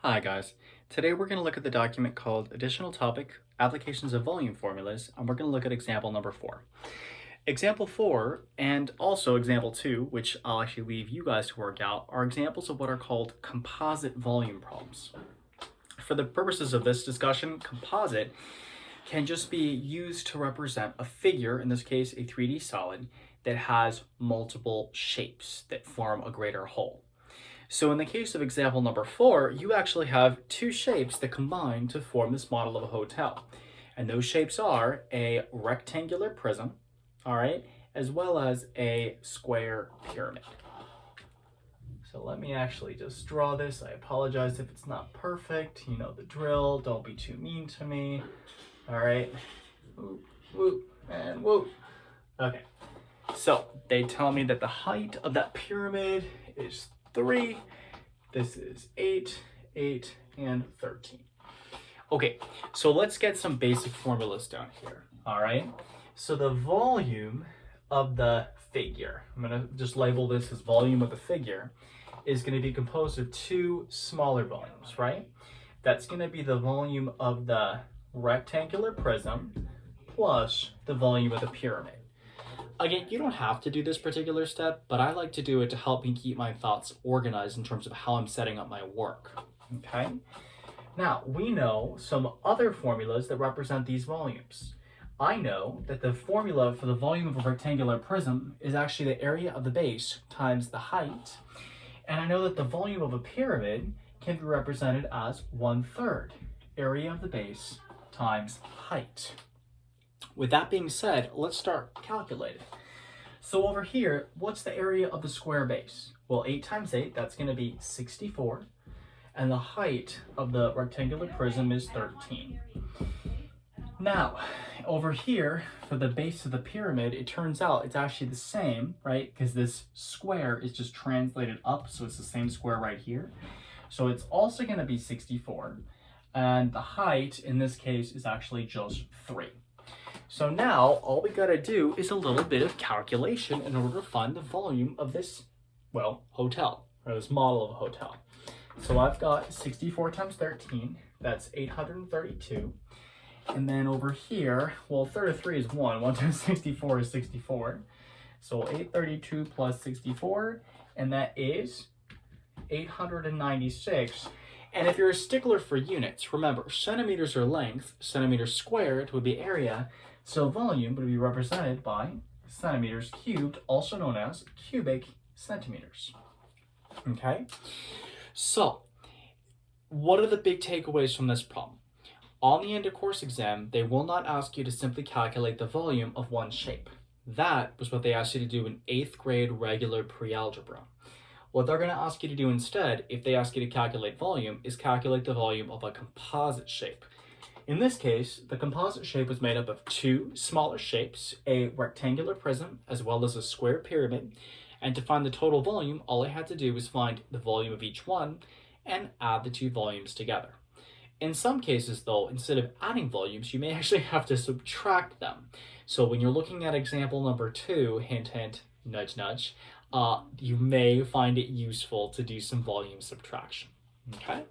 Hi guys, today we're going to look at the document called Additional Topic, Applications of Volume Formulas, and we're going to look at example number 4. Example 4 and also example 2, which I'll actually leave you guys to work out, are examples of what are called composite volume problems. For the purposes of this discussion, composite can just be used to represent a figure, in this case a 3D solid, that has multiple shapes that form a greater whole. So in the case of example number 4, you actually have two shapes that combine to form this model of a hotel. And those shapes are a rectangular prism, all right, as well as a square pyramid. So let me actually just draw this. I apologize if it's not perfect. You know the drill. Don't be too mean to me. All right. Whoop, whoop, and whoop. Okay. So they tell me that the height of that pyramid is 3. This is 8, 8, and 13. Okay, so let's get some basic formulas down here. All right. So the volume of the figure, I'm going to just label this as volume of the figure, is going to be composed of two smaller volumes, right? That's going to be the volume of the rectangular prism plus the volume of the pyramid. Again, you don't have to do this particular step, but I like to do it to help me keep my thoughts organized in terms of how I'm setting up my work, okay? Now, we know some other formulas that represent these volumes. I know that the formula for the volume of a rectangular prism is actually the area of the base times the height, and I know that the volume of a pyramid can be represented as 1/3 area of the base times height. With that being said, let's start calculating. So over here, what's the area of the square base? Well, 8 times 8, that's going to be 64. And the height of the rectangular prism is 13. Now, over here, for the base of the pyramid, it turns out it's actually the same, right? Because this square is just translated up, so it's the same square right here. So it's also going to be 64. And the height, in this case, is actually just 3. So now all we got to do is a little bit of calculation in order to find the volume of this, well, hotel, or this model of a hotel. So I've got 64 times 13, that's 832. And then over here, well, 33 is 1. 1 times 64 is 64. So 832 plus 64, and that is 896. And if you're a stickler for units, remember, centimeters are length, centimeters squared would be area, so volume would be represented by centimeters cubed, also known as cubic centimeters. Okay? So, what are the big takeaways from this problem? On the end of course exam, they will not ask you to simply calculate the volume of one shape. That was what they asked you to do in 8th grade regular pre-algebra. What they're going to ask you to do instead, if they ask you to calculate volume, is calculate the volume of a composite shape. In this case, the composite shape was made up of two smaller shapes, a rectangular prism as well as a square pyramid, and to find the total volume, all I had to do was find the volume of each one and add the two volumes together. In some cases, though, instead of adding volumes, you may actually have to subtract them. So when you're looking at example number 2, hint, hint, nudge, nudge, you may find it useful to do some volume subtraction, okay?